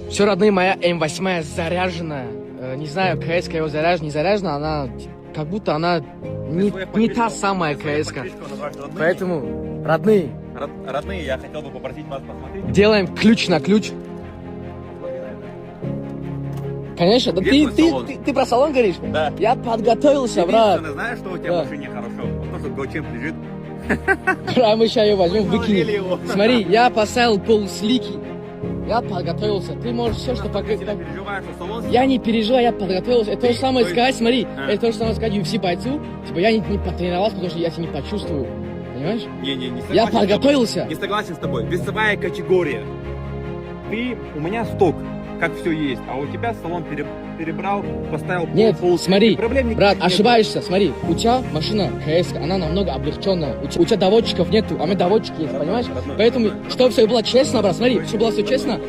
Все, родные, моя М8 заряженная. Не знаю, КС-ка его заряжена, не заряжена, она как будто она не та самая КС-ка. Поэтому, родные, Родные, я хотел бы попросить вас посмотреть. делаем ключ на ключ. Конечно, да ты про салон говоришь? Да. Я подготовился, брат. Единственное, знаешь, что у тебя Да. в машине хорошо? Вот то, что GoChamp лежит. А мы сейчас ее возьмем, Установили выкинем. его. Смотри, я поставил полслики. Я подготовился. Ты можешь все, что Я пока... сильно переживаю, что салон... Я не переживаю, я подготовился. Это то же самое то есть- сказать, смотри, А. это то же самое сказать UFC бойцу. Типа я не потренировался, потому что я себя не почувствую. Понимаешь? Не согласен Я с тобой. подготовился. Не согласен с тобой. Весовая категория. У меня сток, как все есть, а у тебя салон перебрал, поставил Нет, смотри, Проблем никаких брат, нет. ошибаешься, смотри. У тебя машина КС, она намного облегченная. У тебя доводчиков нету, а у меня доводчик есть, понимаешь? родной, Поэтому, родной. чтобы все было честно, брат, смотри, чтобы было все честно,